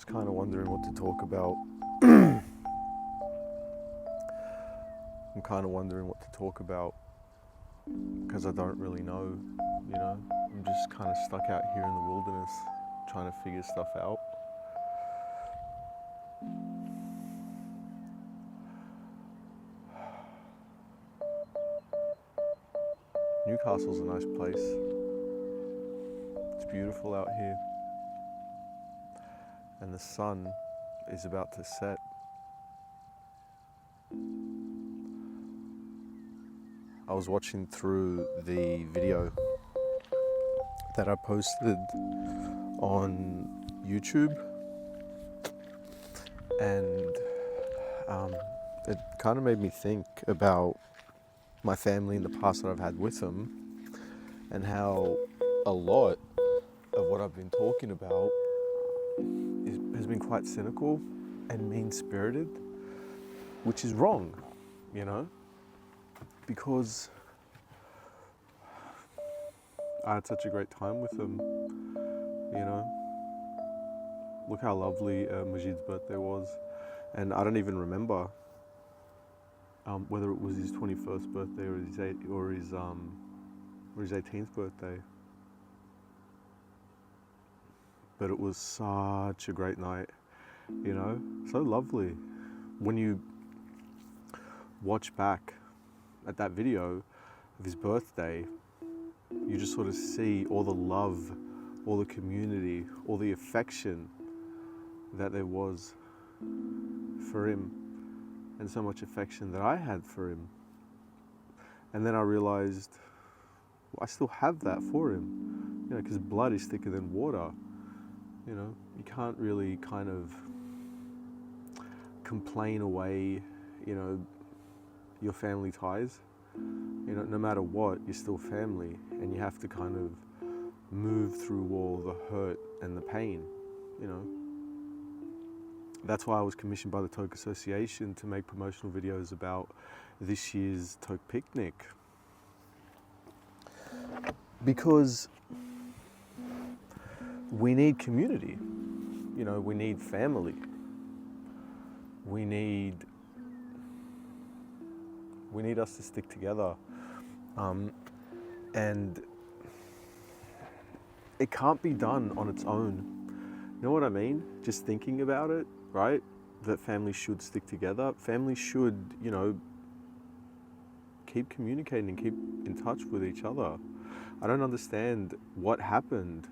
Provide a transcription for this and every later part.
was kind of wondering what to talk about. I'm kind of wondering what to talk about because I don't really know, you know. I'm just kind of stuck out here in the wilderness trying to figure stuff out. Newcastle's a nice place. It's beautiful out here. And the sun is about to set. I was watching through the video that I posted on YouTube, and it kind of made me think about my family in the past that I've had with them, and how a lot of what I've been talking about has been quite cynical and mean-spirited, which is wrong, you know, because I had such a great time with them, you know. Look how lovely Majid's birthday was, and I don't even remember whether it was his 21st birthday or his 18th birthday. But it was such a great night, you know, so lovely. When you watch back at that video of his birthday, you just sort of see all the love, all the community, all the affection that there was for him, and so much affection that I had for him. And then I realized, well, I still have that for him, you know, because blood is thicker than water. You know, you can't really kind of complain away, you know, your family ties. You know, no matter what, you're still family, and you have to kind of move through all the hurt and the pain, you know. That's why I was commissioned by the Taouk Association to make promotional videos about this year's Taouk Picnic. Because we need community, you know, we need family. We need us to stick together. And it can't be done on its own. You know what I mean? Just thinking about it, right? That families should stick together. Families should, you know, keep communicating and keep in touch with each other. I don't understand what happened.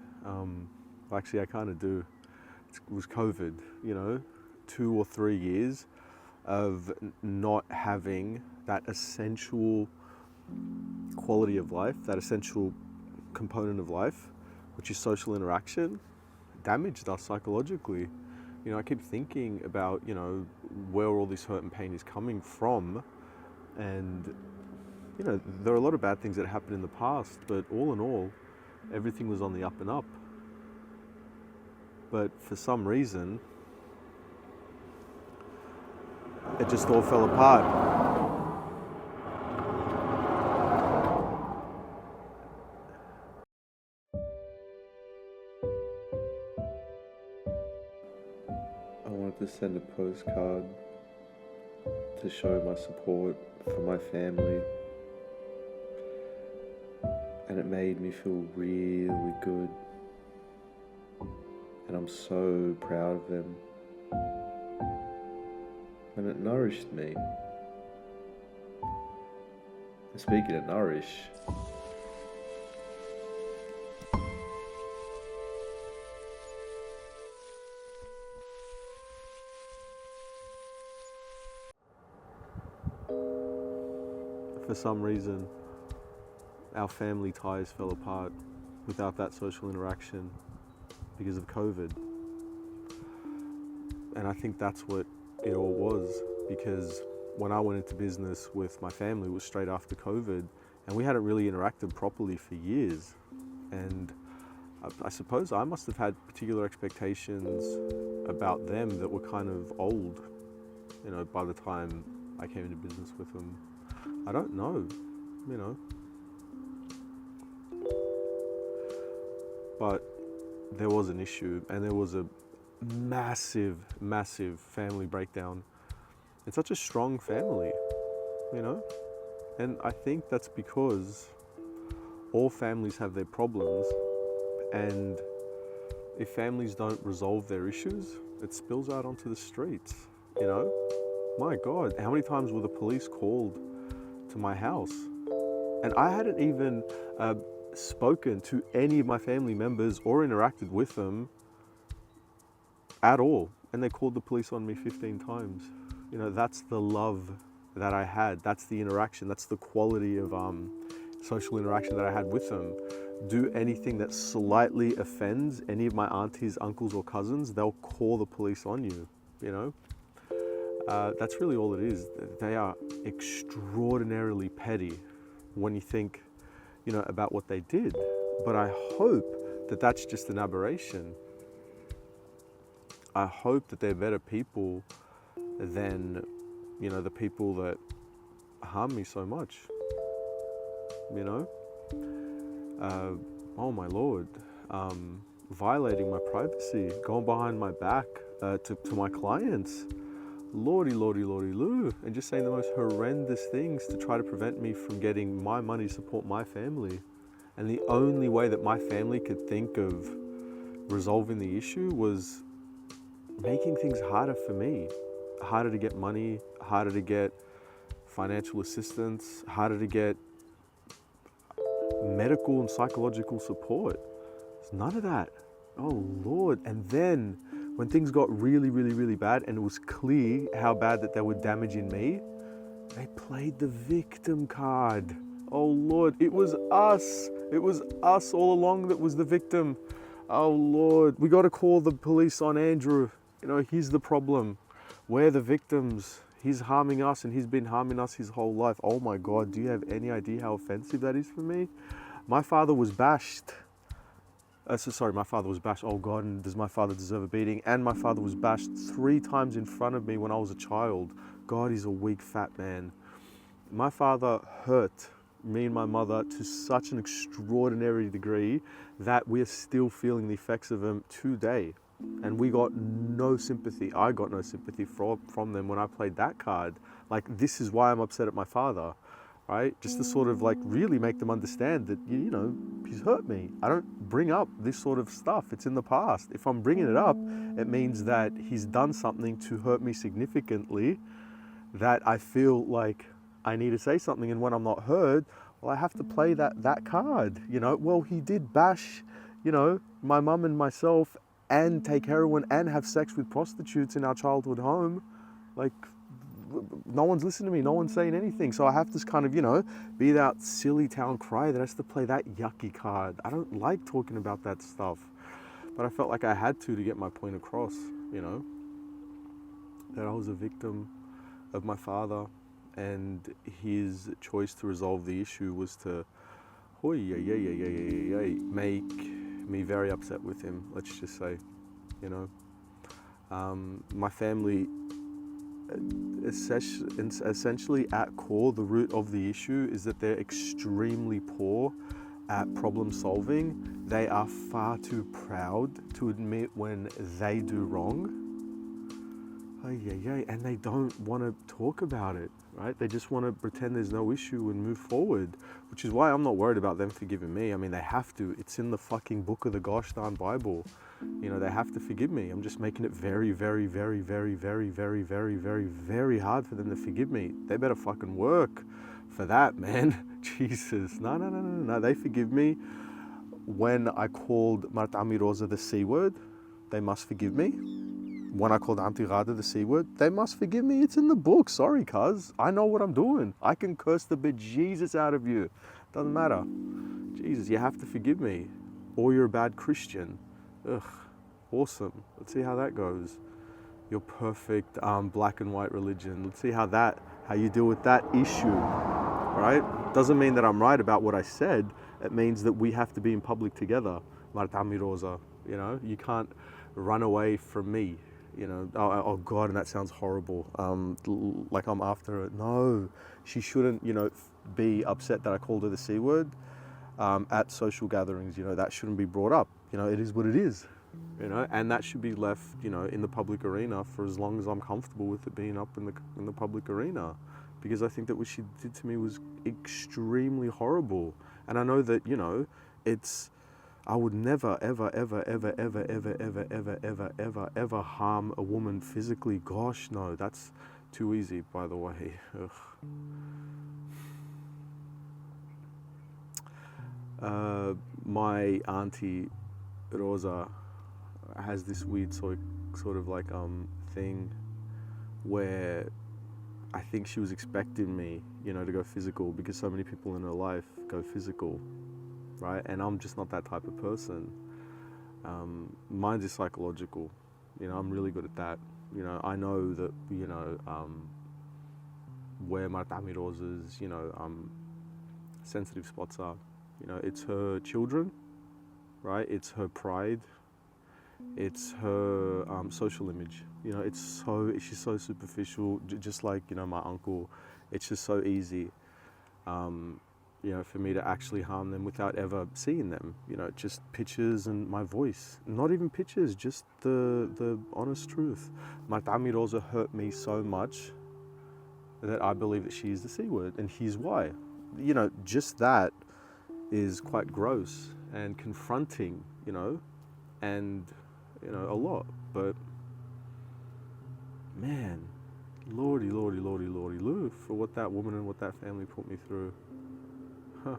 Actually, I kind of do. It was COVID, you know, 2 or 3 years of not having that essential quality of life, that essential component of life, which is social interaction, damaged us psychologically. You know, I keep thinking about, you know, where all this hurt and pain is coming from. And, you know, there are a lot of bad things that happened in the past, but all in all, everything was on the up and up. But for some reason, it just all fell apart. I wanted to send a postcard to show my support for my family, and it made me feel really good, and I'm so proud of them, and it nourished me. And speaking of nourish, for some reason, our family ties fell apart without that social interaction because of COVID. And I think that's what it all was, because when I went into business with my family, it was straight after COVID, and we hadn't really interacted properly for years. And I suppose I must have had particular expectations about them that were kind of old, you know, by the time I came into business with them. I don't know, you know. But there was an issue, and there was a massive, massive family breakdown. It's such a strong family, you know? And I think that's because all families have their problems, and if families don't resolve their issues, it spills out onto the streets, you know? My God, how many times were the police called to my house? And I hadn't even spoken to any of my family members or interacted with them at all. And they called the police on me 15 times. You know, that's the love that I had. That's the interaction. That's the quality of social interaction that I had with them. Do anything that slightly offends any of my aunties, uncles, or cousins, they'll call the police on you, you know? That's really all it is. They are extraordinarily petty when you think, you know, about what they did. But I hope that that's just an aberration. I hope that they're better people than, you know, the people that harm me so much, you know? Oh my Lord, violating my privacy, going behind my back to my clients, lordy, lordy, lordy, loo, and just saying the most horrendous things to try to prevent me from getting my money to support my family. And the only way that my family could think of resolving the issue was making things harder for me, harder to get money, harder to get financial assistance, harder to get medical and psychological support. There's none of that. Oh Lord. And then when things got really, really, really bad and it was clear how bad that they were damaging me, they played the victim card. Oh Lord, it was us. It was us all along that was the victim. Oh Lord, we got to call the police on Andrew. You know, he's the problem. We're the victims. He's harming us and he's been harming us his whole life. Oh my God, do you have any idea how offensive that is for me? My father was bashed. My father was bashed. Oh God, and does my father deserve a beating? And my father was bashed 3 times in front of me when I was a child. God, he's a weak, fat man. My father hurt me and my mother to such an extraordinary degree that we're still feeling the effects of him today. And we got no sympathy. I got no sympathy from them when I played that card. Like, this is why I'm upset at my father, right? Just to sort of like really make them understand that, you know, he's hurt me. I don't bring up this sort of stuff. It's in the past. If I'm bringing it up, it means that he's done something to hurt me significantly, that I feel like I need to say something. And when I'm not heard, well, I have to play that card, you know? Well, he did bash, you know, my mum and myself, and take heroin and have sex with prostitutes in our childhood home. Like, no one's listening to me, no one's saying anything. So I have to kind of, you know, be that silly town cry that has to play that yucky card. I don't like talking about that stuff, but I felt like I had to get my point across, you know, that I was a victim of my father, and his choice to resolve the issue was to make me very upset with him, let's just say, you know. My family, essentially at core, the root of the issue is that they're extremely poor at problem solving. They are far too proud to admit when they do wrong. And they don't want to talk about it, right? They just want to pretend there's no issue and move forward, which is why I'm not worried about them forgiving me. I mean, they have to. It's in the fucking book of the gosh darn Bible. You know, they have to forgive me. I'm just making it very, very, very, very, very, very, very, very, very hard for them to forgive me. They better fucking work for that, man. Jesus. No. They forgive me. When I called Martami Rosa the C word, they must forgive me. When I called Auntie Rada the C word, they must forgive me. It's in the book. Sorry, cuz. I know what I'm doing. I can curse the bejesus out of you. Doesn't matter. Jesus, you have to forgive me. Or you're a bad Christian. Ugh. Awesome. Let's see how that goes. Your perfect black and white religion. Let's see how you deal with that issue. Right? Doesn't mean that I'm right about what I said. It means that we have to be in public together. Martami Rosa. You know, you can't run away from me. You know, oh God, and that sounds horrible. Like I'm after her. No, she shouldn't, you know, be upset that I called her the C word at social gatherings. You know, that shouldn't be brought up. You know, it is what it is. you know, and that should be left, you know, in the public arena for as long as I'm comfortable with it being up in the public arena, because I think that what she did to me was extremely horrible. And I know that, you know, I would never, ever, ever, ever, ever, ever, ever, ever, ever, ever, ever harm a woman physically. Gosh, no, that's too easy, by the way. My auntie Rosa has this weird sort of like thing where I think she was expecting me, you know, to go physical, because so many people in her life go physical, right? And I'm just not that type of person. Mine's is psychological. You know, I'm really good at that. You know, I know that, you know, where my Tami Rosa's, you know, sensitive spots are. You know, it's her children, right? It's her pride. It's her social image. You know, she's so superficial, just like, you know, my uncle. It's just so easy, you know, for me to actually harm them without ever seeing them. You know, just pictures and my voice. Not even pictures, just the honest truth. My Tami Rosa hurt me so much that I believe that she is the C word, and here's why. You know, just that is quite gross and confronting, you know, and, you know, a lot. But man, lordy, lordy, lordy, lordy, loo, for what that woman and what that family put me through. Huh.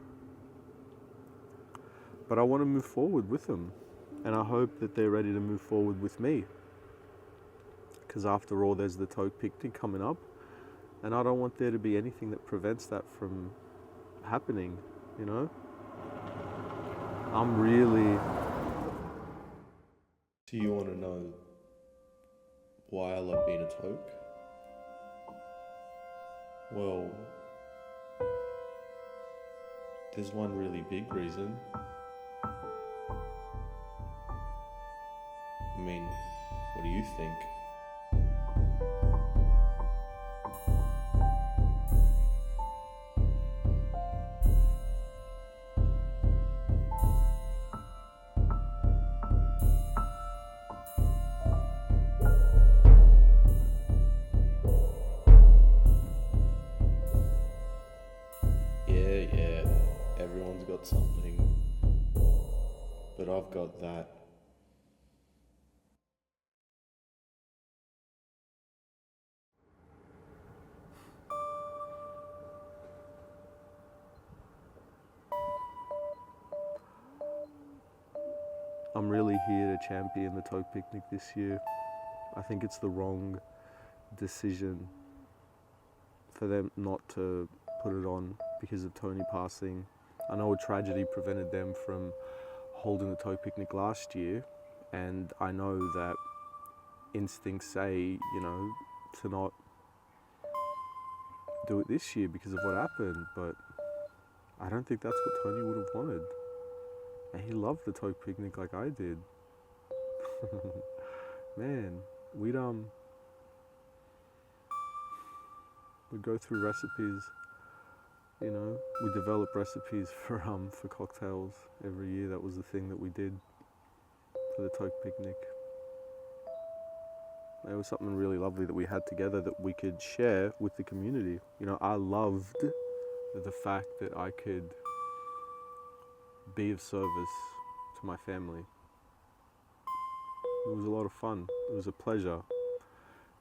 But I want to move forward with them, and I hope that they're ready to move forward with me, because after all, there's the Taouk Picnic coming up, and I don't want there to be anything that prevents that from happening, you know. I'm really... Do you want to know why I love being a Taouk? Well, there's one really big reason. I mean, what do you think? Yeah, everyone's got something, but I've got that. I'm really here to champion the Taouk Picnic this year. I think it's the wrong decision for them not to put it on because of Tony passing. I know a tragedy prevented them from holding the Taouk Picnic last year, and I know that instincts say, you know, to not do it this year because of what happened, but I don't think that's what Tony would have wanted. And he loved the Taouk Picnic like I did. Man, we'd go through recipes, you know, we develop recipes for cocktails every year. That was the thing that we did for the Taouk Picnic. It was something really lovely that we had together that we could share with the community. You know, I loved the fact that I could be of service to my family. It was a lot of fun. It was a pleasure.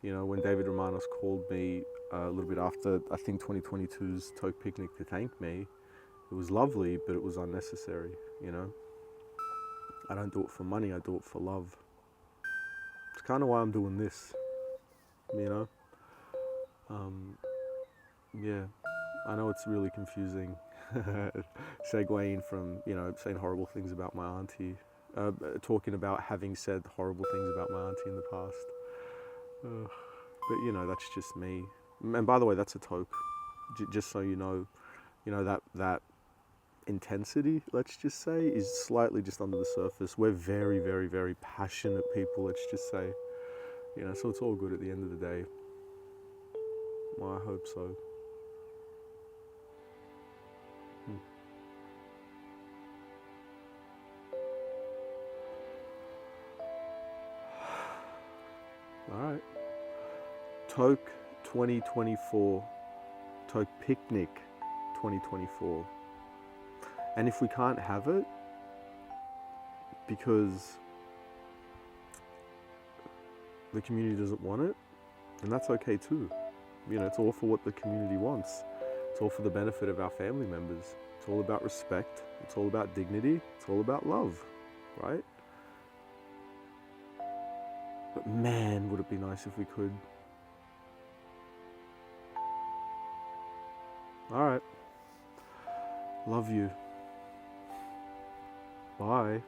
You know, when David Romanos called me a little bit after, I think, 2022's Taouk Picnic to thank me, it was lovely, but it was unnecessary, you know. I don't do it for money, I do it for love. It's kind of why I'm doing this, you know. Yeah, I know it's really confusing, segueing from, you know, saying horrible things about my auntie, talking about having said horrible things about my auntie in the past. But, you know, that's just me. And by the way, that's a Taouk, just so you know, that intensity, let's just say, is slightly just under the surface. We're very, very, very passionate people, let's just say. You know, so it's all good at the end of the day. Well, I hope so. All right. Taouk 2024. Taouk Picnic 2024. And if we can't have it because the community doesn't want it, then that's okay too. You know, it's all for what the community wants. It's all for the benefit of our family members. It's all about respect. It's all about dignity. It's all about love, right? But man, would it be nice if we could. All right. Love you. Bye.